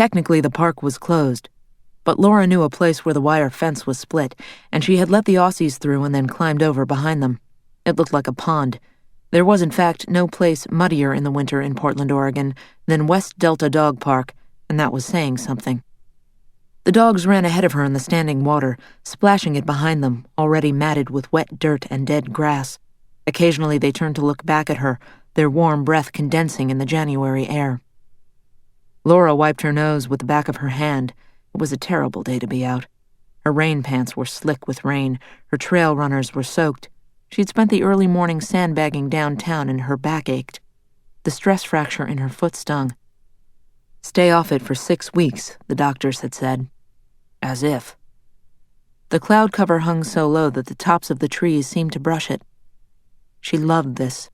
Technically, the park was closed, but Laura knew a place where the wire fence was split, and she had let the Aussies through and then climbed over behind them. It looked like a pond. There was, in fact, no place muddier in the winter in Portland, Oregon, than West Delta Dog Park, and that was saying something. The dogs ran ahead of her in the standing water, splashing it behind them, already matted with wet dirt and dead grass. Occasionally they turned to look back at her, their warm breath condensing in the January air. Laura wiped her nose with the back of her hand. It was a terrible day to be out. Her rain pants were slick with rain, her trail runners were soaked. She'd spent the early morning sandbagging downtown and her back ached. The stress fracture in her foot stung. Stay off it for 6 weeks, the doctors had said. As if. The cloud cover hung so low that the tops of the trees seemed to brush it. She loved this.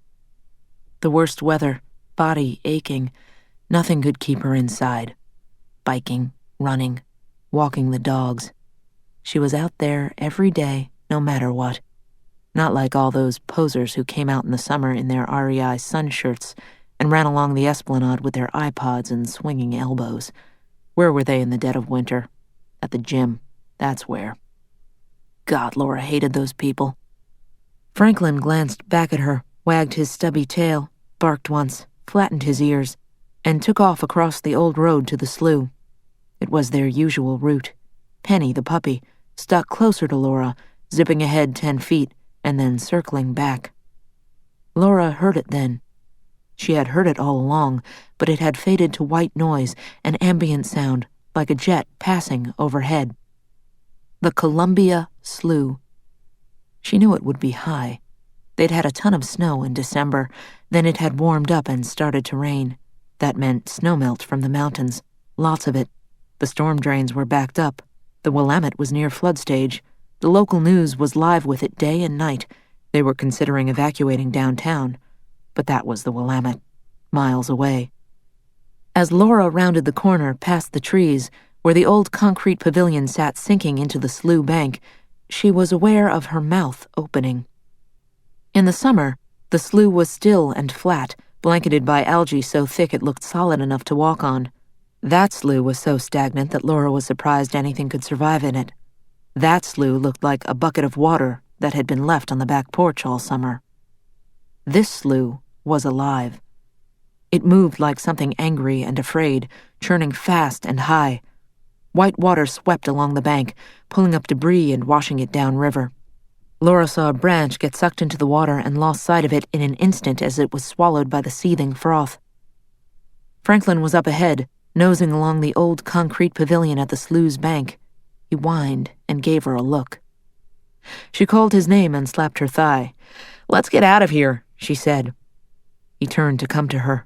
The worst weather, body aching, nothing could keep her inside. Biking, running, walking the dogs. She was out there every day, no matter what. Not like all those posers who came out in the summer in their REI sun shirts and ran along the esplanade with their iPods and swinging elbows. Where were they in the dead of winter? At the gym, that's where. God, Laura hated those people. Franklin glanced back at her, wagged his stubby tail, barked once, flattened his ears, and took off across the old road to the slough. It was their usual route. Penny, the puppy, stuck closer to Laura, zipping ahead 10 feet, and then circling back. Laura heard it then. She had heard it all along, but it had faded to white noise, an ambient sound, like a jet passing overhead. The Columbia Slough. She knew it would be high. They'd had a ton of snow in December, then it had warmed up and started to rain. That meant snowmelt from the mountains, lots of it. The storm drains were backed up. The Willamette was near flood stage. The local news was live with it day and night. They were considering evacuating downtown. But that was the Willamette, miles away. As Laura rounded the corner past the trees, where the old concrete pavilion sat sinking into the slough bank, she was aware of her mouth opening. In the summer, the slough was still and flat, blanketed by algae so thick it looked solid enough to walk on. That slough was so stagnant that Laura was surprised anything could survive in it. That slough looked like a bucket of water that had been left on the back porch all summer. This slough was alive. It moved like something angry and afraid, churning fast and high. White water swept along the bank, pulling up debris and washing it downriver. Laura saw a branch get sucked into the water and lost sight of it in an instant as it was swallowed by the seething froth. Franklin was up ahead, nosing along the old concrete pavilion at the slough's bank. He whined and gave her a look. She called his name and slapped her thigh. "Let's get out of here," she said. He turned to come to her.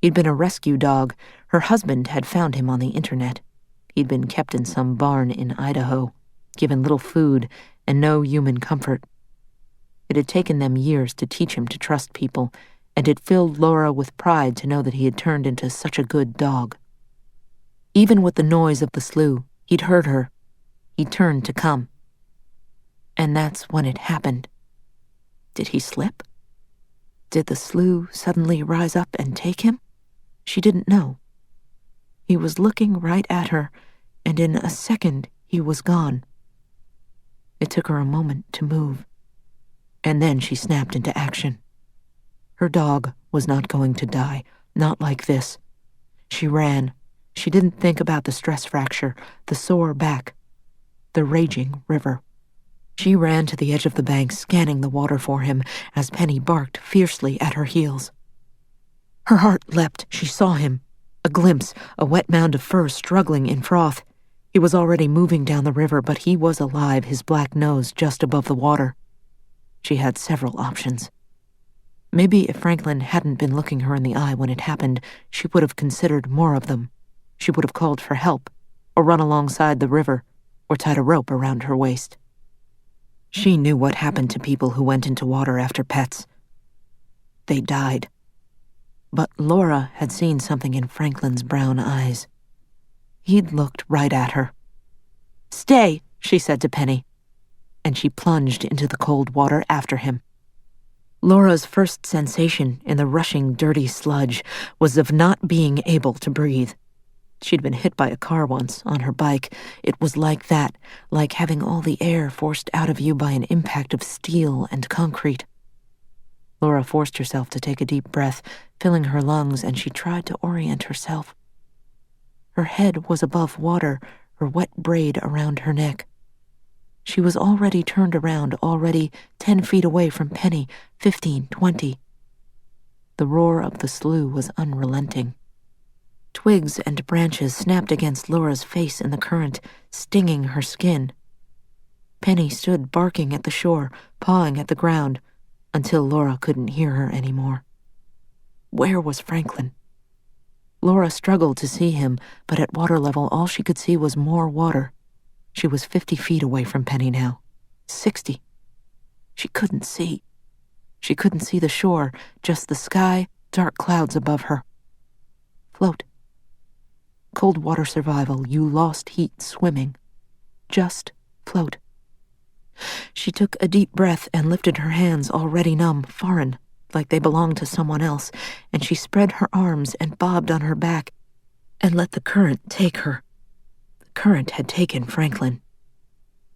He'd been a rescue dog. Her husband had found him on the internet. He'd been kept in some barn in Idaho, given little food and no human comfort. It had taken them years to teach him to trust people, and it filled Laura with pride to know that he had turned into such a good dog. Even with the noise of the slough, he'd heard her. He turned to come. And that's when it happened. Did he slip? Did the slough suddenly rise up and take him? She didn't know. He was looking right at her, and in a second he was gone. It took her a moment to move, and then she snapped into action. Her dog was not going to die, not like this. She ran. She didn't think about the stress fracture, the sore back, the raging river. She ran to the edge of the bank, scanning the water for him as Penny barked fiercely at her heels. Her heart leapt. She saw him. A glimpse, a wet mound of fur struggling in froth. He was already moving down the river, but he was alive, his black nose just above the water. She had several options. Maybe if Franklin hadn't been looking her in the eye when it happened, she would have considered more of them. She would have called for help, or run alongside the river, or tied a rope around her waist. She knew what happened to people who went into water after pets. They died. But Laura had seen something in Franklin's brown eyes. He'd looked right at her. "Stay," she said to Penny, and she plunged into the cold water after him. Laura's first sensation in the rushing, dirty sludge was of not being able to breathe. She'd been hit by a car once, on her bike. It was like that, like having all the air forced out of you by an impact of steel and concrete. Laura forced herself to take a deep breath, filling her lungs, and she tried to orient herself. Her head was above water, her wet braid around her neck. She was already turned around, already 10 feet away from Penny, 15, 20. The roar of the slough was unrelenting. Twigs and branches snapped against Laura's face in the current, stinging her skin. Penny stood barking at the shore, pawing at the ground, until Laura couldn't hear her anymore. Where was Franklin? Laura struggled to see him, but at water level all she could see was more water. She was 50 feet away from Penny now. 60. She couldn't see. She couldn't see the shore, just the sky, dark clouds above her. Float. Cold water survival, you lost heat swimming. Just float. She took a deep breath and lifted her hands, already numb, foreign, like they belonged to someone else, and she spread her arms and bobbed on her back and let the current take her. The current had taken Franklin.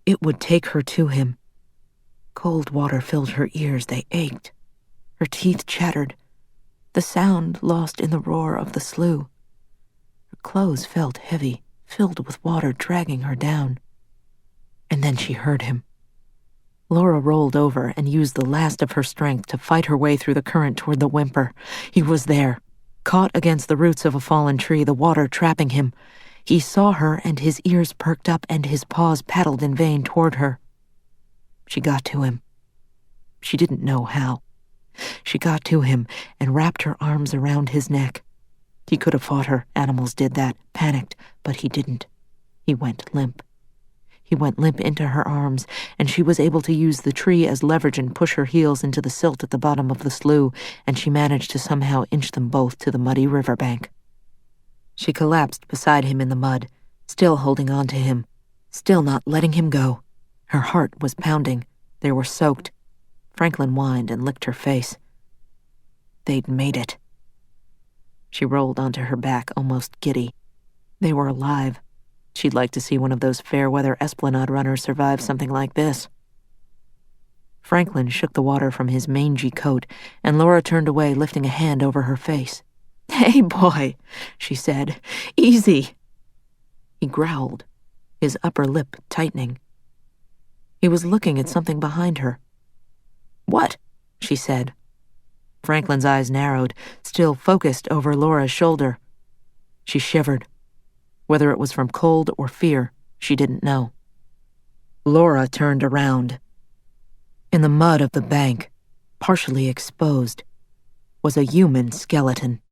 It would take her to him. Cold water filled her ears, they ached. Her teeth chattered, the sound lost in the roar of the slough. Her clothes felt heavy, filled with water dragging her down. And then she heard him. Laura rolled over and used the last of her strength to fight her way through the current toward the whimper. He was there, caught against the roots of a fallen tree, the water trapping him. He saw her, and his ears perked up and his paws paddled in vain toward her. She got to him. She didn't know how. She got to him and wrapped her arms around his neck. He could have fought her, animals did that, panicked, but he didn't. He went limp. He went limp into her arms, and she was able to use the tree as leverage and push her heels into the silt at the bottom of the slough, and she managed to somehow inch them both to the muddy riverbank. She collapsed beside him in the mud, still holding on to him, still not letting him go. Her heart was pounding. They were soaked. Franklin whined and licked her face. They'd made it. She rolled onto her back, almost giddy. They were alive. She'd like to see one of those fair-weather Esplanade runners survive something like this. Franklin shook the water from his mangy coat, and Laura turned away, lifting a hand over her face. "Hey, boy," she said. "Easy." He growled, his upper lip tightening. He was looking at something behind her. "What?" she said. Franklin's eyes narrowed, still focused over Laura's shoulder. She shivered. Whether it was from cold or fear, she didn't know. Laura turned around. In the mud of the bank, partially exposed, was a human skeleton.